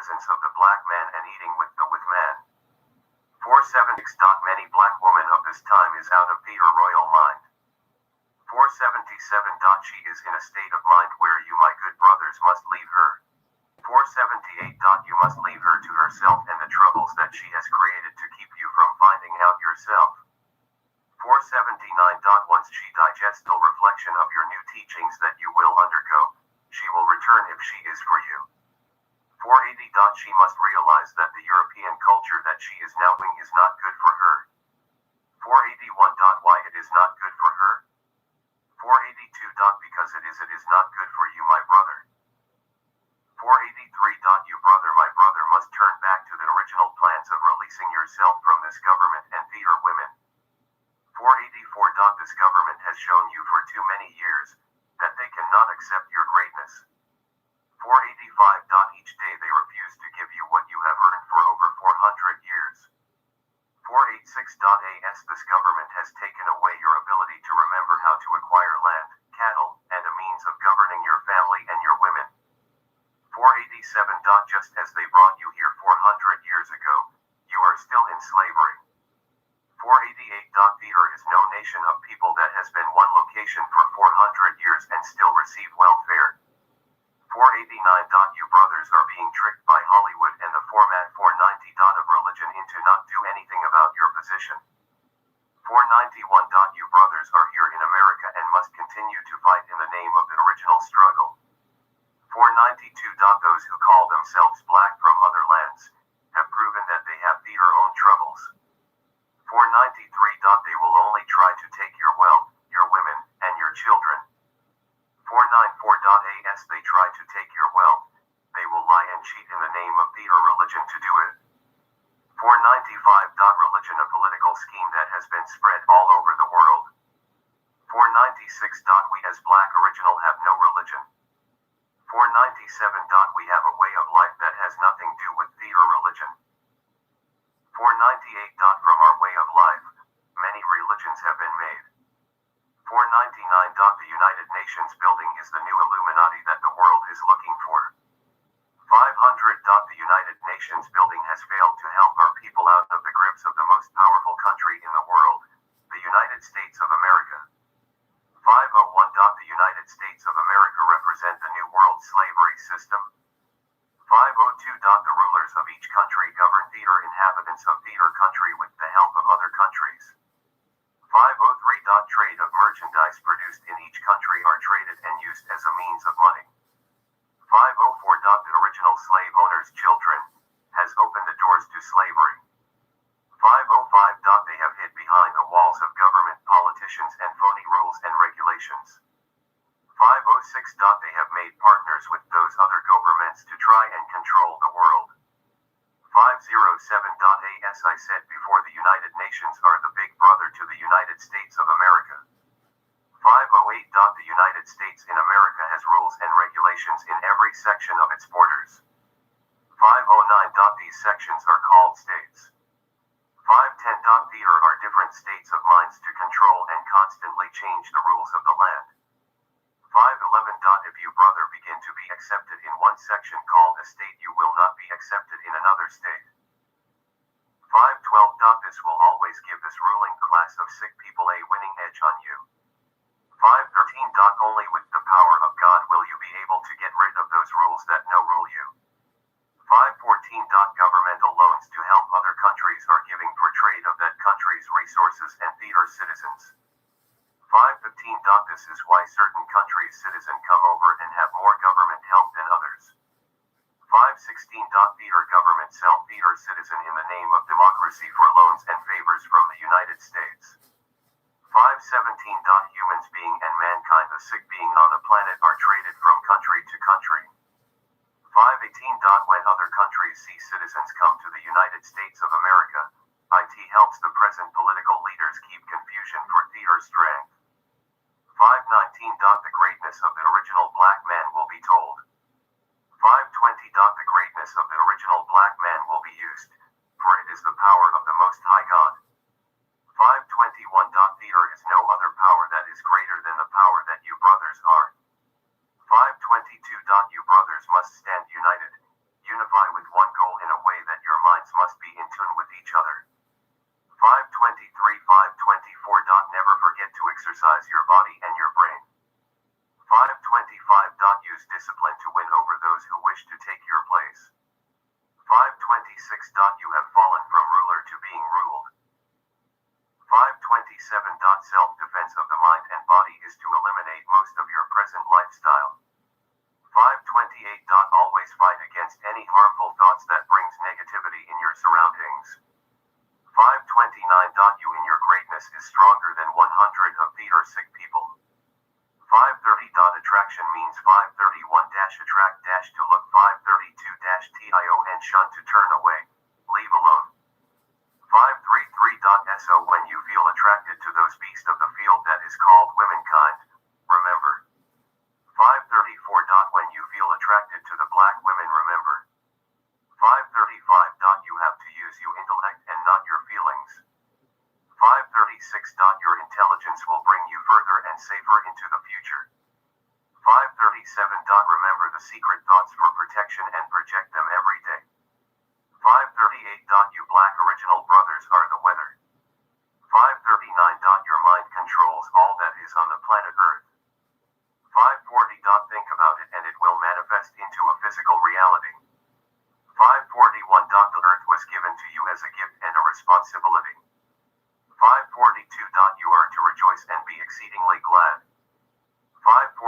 presence of the black man and eating with the with man. 476. Many black women of this time is out of theater royal mind. 477. She is in a state of mind where you my good brothers must leave her. 478. You must leave her to herself and the troubles that she has created to keep you from finding out yourself. 479. Once she digests the reflection of your new teachings that you will undergo, she will return if she is for you. 480. She must realize that the European culture that she is now in is not good for her. 481. Why it is not good for her? 482. Because it is not good for you my brother. 483. You brother my brother must turn back to the original plans of releasing yourself from this government and theater women. 484. This government has shown you for too many years that they cannot accept your greatness. 485. Each day they refuse to give you what you have earned for over 400 years. 486. This government has taken away your ability to remember how to acquire land, cattle, and a means of governing your family and your women. 487. Just as they brought you here 400 years ago, you are still in slavery. 488. Theater is no nation of people that has been one location for 400 years and still receive welfare. 489. You brothers are being tricked by Hollywood and the format 490. Of religion into not do anything about your position. 491. You brothers are here in America and must continue to fight in the name of the original struggle. 492. Those who call themselves black from other lands have proven that they have their own troubles. 493. They will only try to take your wealth, your women, and your children. 494. As they try to take your wealth, they will lie and cheat in the name of theater religion to do it. 495. Religion a political scheme that has been spread all over the world. 496. We as black original have no religion. 497. We have a way of life that has nothing to do with theater religion. 498. From our way of life, many religions have been made. 499. The United Nations building is the new Illuminati that the world is looking for. 500. The United Nations building has failed to help our people out of the grips of the most powerful country in the world, the United States of America. 501. The United States of America represent the new world slavery system. 502. The rulers of each country govern theater inhabitants of theater country with the help of other countries. 503. Trade of merchandise produced in each country are traded and used as a means of money. 504. The original slave owners' children has opened the doors to slavery. 505. They have hid behind the walls of government, politicians, and phony rules and regulations. 506. They have made partners with those other governments to try and control the world. 507. As I said before, the United Nations are the big brother to the United States of America. 508. The United States in America has rules and regulations in every section of its borders. 509. These sections are called states. 510. There are different states of minds to control and constantly change the rules of the land. 511. If you brother begin to be accepted in one section called a state, you will not be accepted in another state. 512. This will always give this ruling class of sick people a winning edge on you. 513. Only with the power of God will you be able to get rid of those rules that no rule you. 514. Governmental loans to help other countries are giving for trade of that country's resources and theater citizens. 515. This is why certain countries' citizens come over and have more government help than others. 516. Theater government sell theater citizen in the name of democracy for loans and favors from the United States. 517. Humans being and mankind the sick being on the planet are traded from country to country. 518. When other countries see citizens come to the United States of America, it helps the present political leaders keep confusion for theater strength. 519. The greatness of the original black man will be told. 520. The greatness of the original black man will be used, for it is the power of the Most High God. 521. There is no other power that is greater than the power that you brothers are. 522. You brothers must stand united, unify with one You have fallen from ruler to being ruled. 527. Self-defense of the mind and body is to eliminate most of your present lifestyle. 528. Always fight against any harmful thoughts that brings negativity in your surroundings. 529. You in your greatness is stronger than 100 of the or sick people. 530. Attraction means 531 attract to look 532 tion shun to turn away, leave alone. 533. So when you feel attracted to those beasts of the field that is called womankind, remember. 534. When you feel attracted to the black women, remember. 535. You have to use your intellect and not your feelings. 536. Your intelligence will bring you further and safer into the future. 537. Remember the secret thoughts for protection and project them every day. 538. You black original brothers are the weather. 539. Your mind controls all that is on the planet Earth. 540. Think about it and it will manifest into a physical reality. 541. The earth was given to you as a gift and a responsibility. 542. You are to rejoice and be exceedingly glad. 543.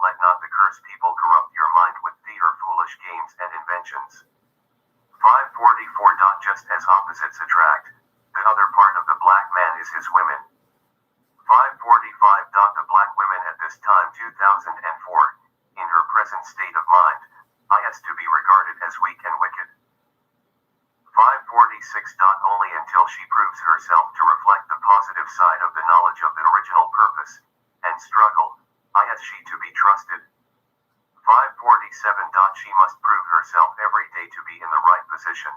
Let not the cursed people corrupt your mind with theater foolish games and inventions. 544. Just as opposites attract, the other part of the black man is his women. 545. The black women at this time 2004, in her present state of mind, is to be regarded as weak and wicked. 546. Only until she proves herself to reflect the positive side of the knowledge of the original purpose and struggle, is she to be trusted. 547. She must prove herself every day to be in the right position.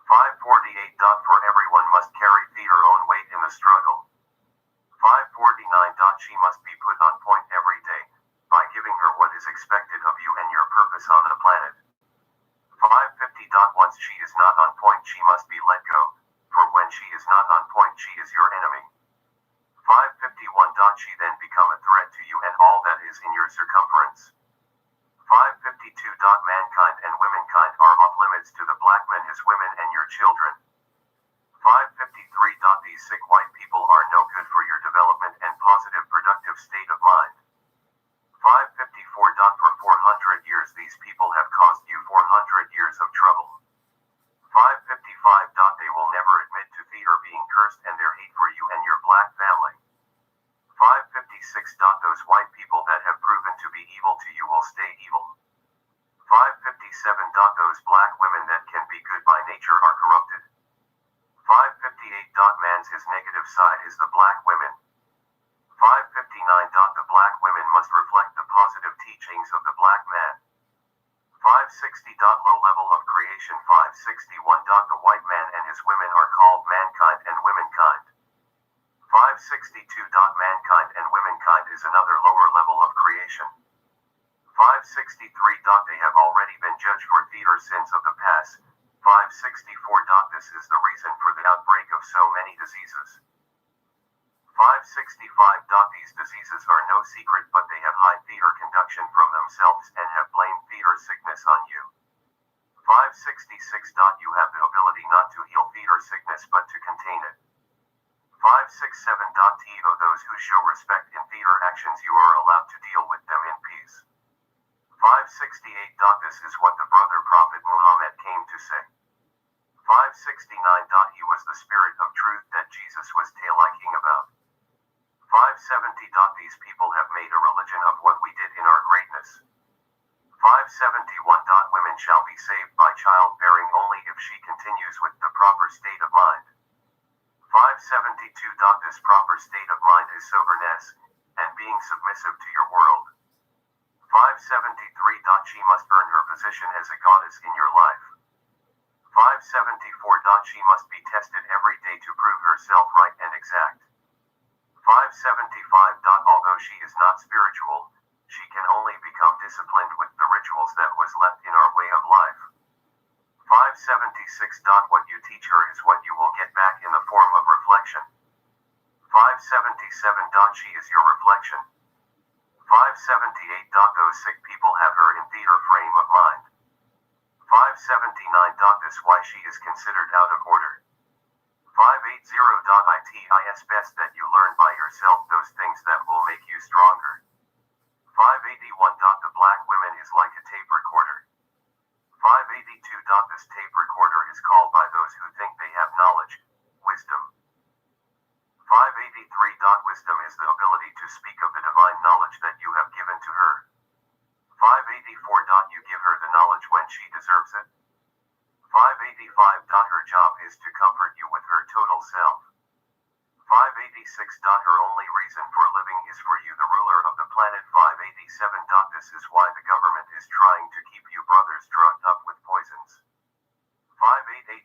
548. For everyone must carry their own weight in the struggle. 549. She must be put on point every day, by giving her what is expected of you and your purpose on the planet. 550. Once she is not on point she must be let go, for when she is not on point she is your enemy. 551. She then become a threat to you and all that is in your circumference. 552. Mankind and womankind are off limits to the black men, his women and your children. 553. These sick white people are no good for your development and positive productive state of mind. 554. For 400 years these people have caused you 400 years of trouble. 555. They will never admit to theater being cursed and their hate for you and your black family. 556. Those white people that have proven to be evil to you will stay evil. 557. Those black women that can be good by nature are corrupted. 558. Man's his negative side is the black women. 559. The black women must reflect the positive teachings of the black man. 560. Low level of creation. 561. The white man and his women are called mankind and womankind. 562. Mankind and womankind is another lower level of creation. 563. They have already been judged for theater sins of the past. 564. This is the reason for the outbreak of so many diseases. 565. These diseases are no secret, but they have high theater conduction from themselves and have blamed theater sickness on you. 566. You have the ability not to heal theater sickness but to contain it. 567. To those who show respect in theater actions you are allowed to deal with them in peace. 568. This is what the brother Prophet Muhammad came to say. 569. He was the spirit of truth that Jesus was tale-liking about. 570. These people have made a religion of what we did in our greatness. 571. Women shall be saved by childbearing only if she continues with the proper state of mind. 572. This proper state of mind is soberness, and being submissive to your world. 573. She must earn her position as a goddess in your life. 574. She must be tested every day to prove herself right and exact. 575. Although she is not spiritual, she can only become disciplined with the rituals that was left in our way of life. 576. What you teach her is what you will get back in the form of reflection. 577. She is your reflection. 578. Those sick people have her in theater frame of mind. 579. This why she is considered out of order. 580. It is best that you learn by yourself those things that will make you stronger. 581. The black woman is like a tape recorder. 582. This tape recorder is called by those who think they have knowledge, wisdom. 583. Wisdom is the ability to speak of the divine knowledge that you have given to her. 584. You give her the knowledge when she deserves it. 585. Her job is to comfort you with her total self. 586. Her only reason for living is for you, the ruler of the planet. 587. This is why the government is trying to keep you brothers drugged up with poisons. 588.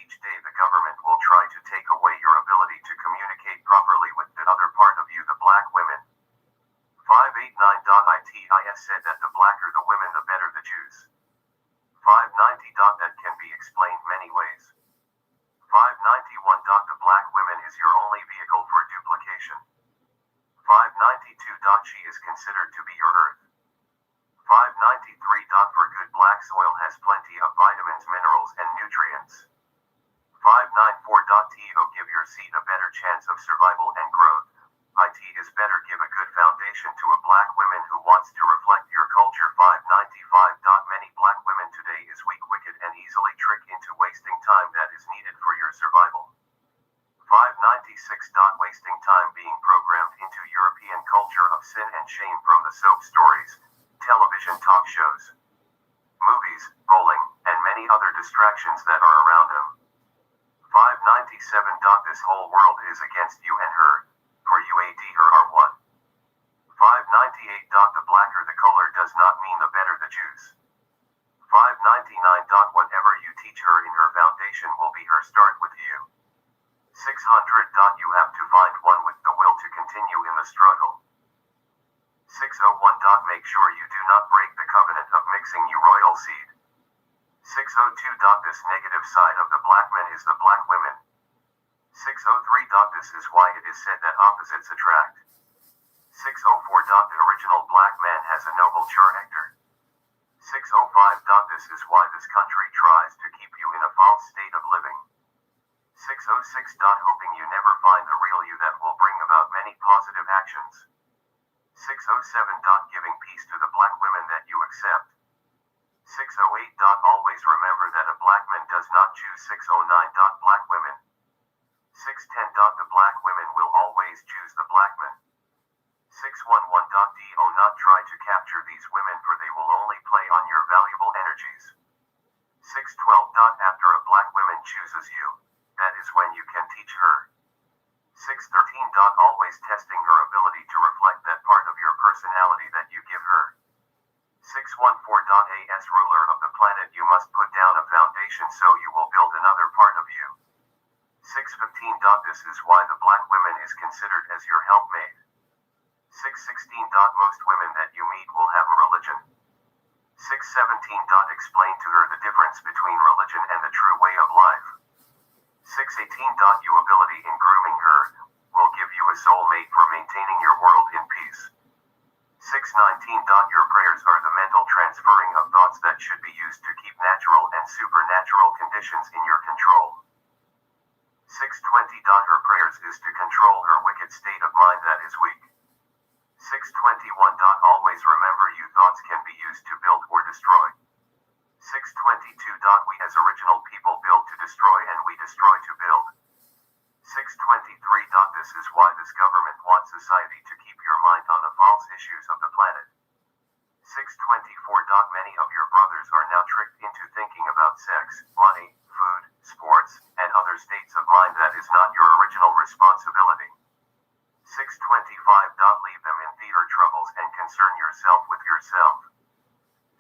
Each day the government will try to take away your ability to communicate properly with the other part of you, the black women. 589. It is said that the blacker the women, the better the Jews. 590. That can be explained many ways. 591. The black woman is your only vehicle for duplication. 592. She is considered to be your earth. 593. For good black soil has plenty of vitamins, minerals, and nutrients. 594. Give your seed a better chance of survival and growth. It is better give a good foundation to a black woman who wants to reflect your culture. 595. Many black women today is weak, wicked, and easily tricked into wasting time that is needed for your survival. 596. Wasting time being programmed into European culture of sin and shame from the soap stories, television talk shows, movies, bowling, and many other distractions that are around them. 597. This whole world is against you and her, for you and her are one. 598. The blacker the color does not mean the better the Jews. 599. Whatever you teach her in her foundation will be her start with you. 600. You have to find one with the will to continue in the struggle. 601. Make sure you do not break the covenant of mixing you royal seed. 602. This negative side of the black men is the black women. 603. This is why it is said that opposites attract. 604. The original black man has a noble character. 605. This is why this country tries to keep you in a false state of living. 606. Hoping you never find the real you that will bring about many positive actions. 607. Giving peace to the black women that you accept. 608. Always remember that a black man does not choose. 609. Black women. 610. The black women will always choose the black men. 611. Do not try to capture these women, for they will only play on your valuable energies. 612. After a black woman chooses you, that is when you can teach her. 613. Always testing her ability to reflect that part of your personality that you give her. 614. As ruler of the planet you must put down a foundation so you will build another part of you. 615. This is why the black woman is considered as your helpmate. 616. Most women that you meet will have a religion. 617. Explain to her the difference between religion and the true way of life. 618. Your ability in grooming her will give you a soulmate for maintaining your world in peace. 619. Your prayers are the mental transferring of thoughts that should be used to keep natural and supernatural conditions in your control. 620. Her prayers is to control her wicked state of mind that is weak. 621. Always remember you thoughts can be used to build or destroy. 622. We as original people build to destroy and we destroy to build. 623. This is why this government wants society to keep your mind on the false issues of the planet. 624. Many of your brothers are now tricked into thinking about sex, money, food, sports, and other states of mind that is not your original responsibility. 625. Leave them in theater troubles and concern yourself with yourself.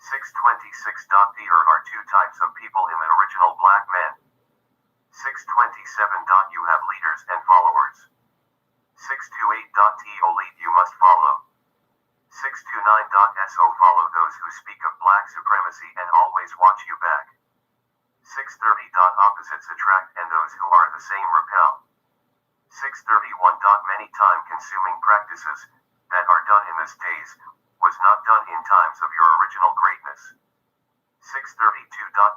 626. There are two types of people in the original black men. 627. You have leaders and followers. 628. To lead you must follow. 629. So follow those who speak of black supremacy and always watch you back. 630. Opposites attract and those who are the same repel. 631. Many time-consuming practices that are done in this days was not done in times of your original greatness. 632.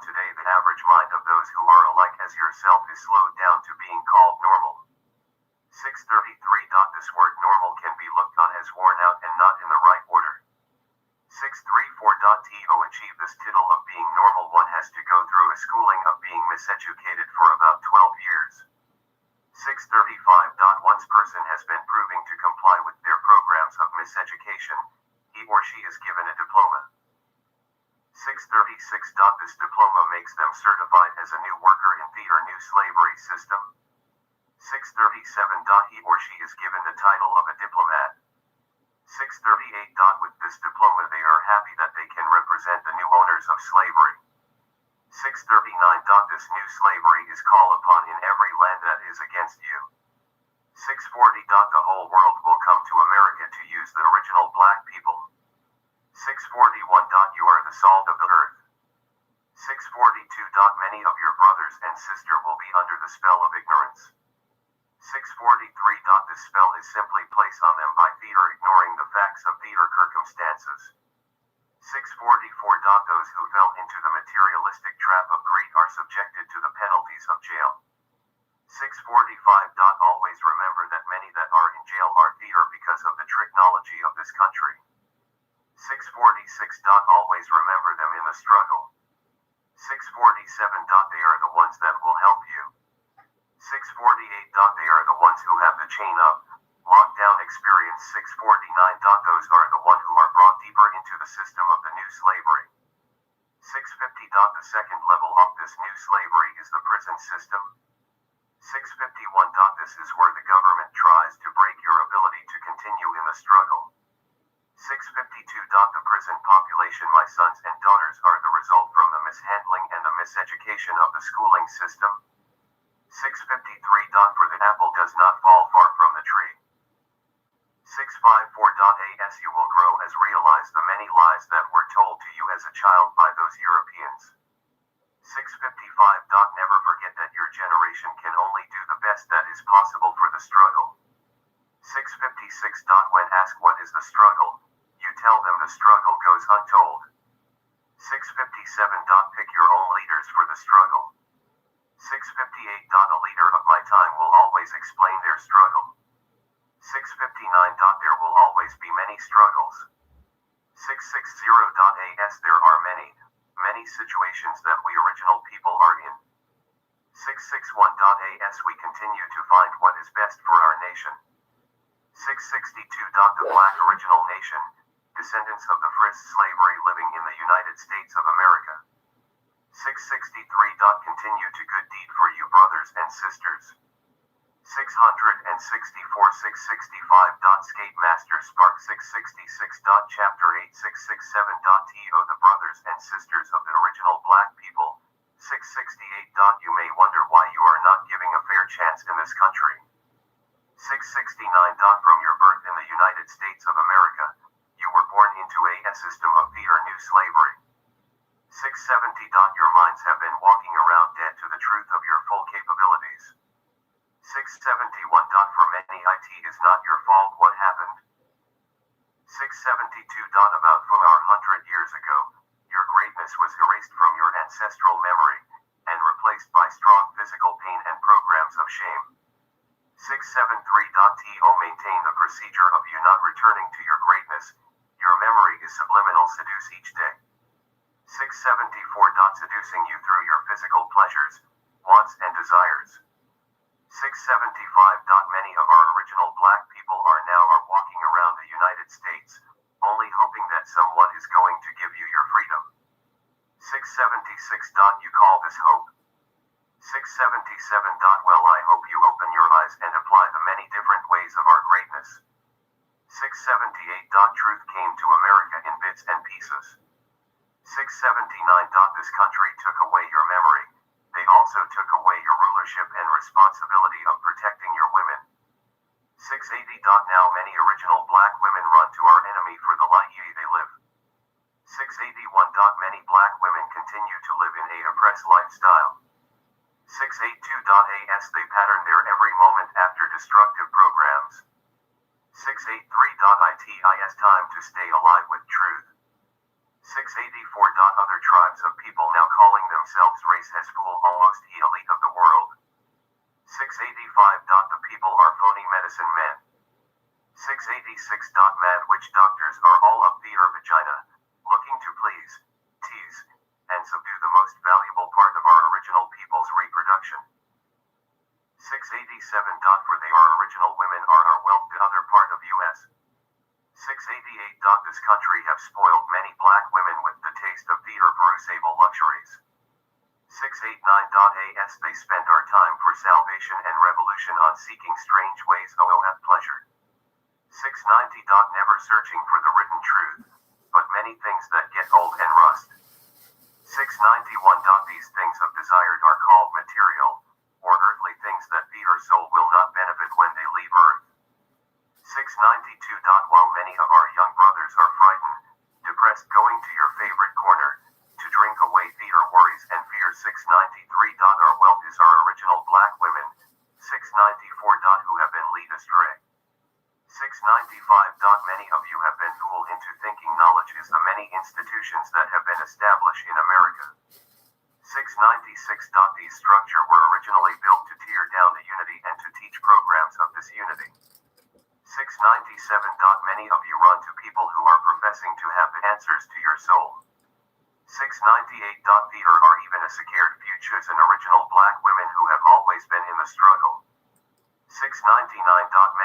Today the average mind of those who are alike as yourself is slowed down to being called normal. 633. This word normal can be looked on as worn out and not in the right order. 634. To achieve this title of being normal, one has to go through a schooling of being miseducated for about 12 years. 635. Once person has been proving to comply with their programs of miseducation, he or she is given a diploma. 636. This diploma makes them certified as a new worker in the new slavery system. 637. He or she is given the title of a diplomat. 638. With this diploma they are happy that they can represent the new owners of slavery. 639. This new slavery is called upon in every land that is against you. 640. The whole world will come to America to use the original black people. 641. You are the salt of the earth. 642. Many of your brothers and sister will be under the spell of ignorance. 643. This spell is simply placed on them by fear, ignoring the facts of their circumstances. 644. Those who fell into the materialistic trap of greed are subjected to the penalties of jail. 645. Always remember that many that are in jail are there because of the technology of this country. 646. Always remember them in the struggle. 647. They are the ones that will help you. 648. They are the ones who have the chain up, lockdown experience. 649. Those are the one who are brought deeper into the system of the new slavery. 650. The second level of this new slavery is the prison system. 651. This is where the government tries to break your ability to continue in the struggle. 652. The prison population, my sons and daughters, are the result from the mishandling and the miseducation of the schooling system. 653. For the apple does not fall far from the tree. 654. As you will grow as realize the many lies that were told to you as a child by those Europeans. 655. Never forget that your generation can only do the best that is possible for the struggle. 656. When asked what is the struggle, you tell them the struggle goes untold. 657. Pick your own leaders for the struggle. 658. A leader of my time will always explain their struggle. 659. There will always be many struggles. 660. There are many situations that we original people are in. 661. We continue to find what is best for our nation. 662. The black original nation, descendants of the first slavery living in the United States of America. 663. Continue to good deed for you brothers and sisters. 664. 665. Skate Master Spark. 666. Chapter 8. 667. The brothers and sisters of the original black people. 668. You may wonder why you are not giving a fair chance in this country. 669. From your birth in the United States of America, you were born into a system of fear, new slavery. 670. Your minds have been walking around dead to the truth of your full capabilities. 671. For many it is not your fault what happened. 672. About 400 years ago, your greatness was erased from your ancestral memory, and replaced by strong physical pain and programs of shame. 673. To maintain the procedure of you not returning to your greatness, your memory is subliminal seduce each day. 674. Seducing you through your physical pleasures, wants and desires. 675. Many of our original black people are walking around the United States, only hoping that someone is going to give you your freedom. 676. You call this hope. 677. Well, I hope you open your eyes and apply the many different ways of our greatness. 678. Truth came to America in bits and pieces. 679. This country took away your memory. They also took away your rulership and responsibility of protecting your women. 680. Now many original black women run to our enemy for the life they live. 681. Many black women continue to live in a oppressed lifestyle. 682. They pattern their every moment after destructive programs. 683. It is time to stay alive with truth. 684. Other tribes of people worries. 689.as They spend our time for salvation and revolution on seeking strange ways of pleasure. 690. Never searching for the written truth, but many things that get old and rust. 691. These things of desired are called material, or earthly things that feed our soul will not benefit when they leave earth. 692. While many of our young brothers are frightened, depressed going to your favorite corner, to drink away theater worries and fear. 693. Our wealth is our original black women. 694. Who have been led astray. 695. Many of you have been fooled into thinking knowledge is the many institutions that have been established in America. 696. These structures were originally built to tear down the unity and to teach programs of disunity. 697. Many of you run to people who are professing to have the answers to your soul. 698. There are even a scared futures and original black women who have always been in the struggle. 699. Many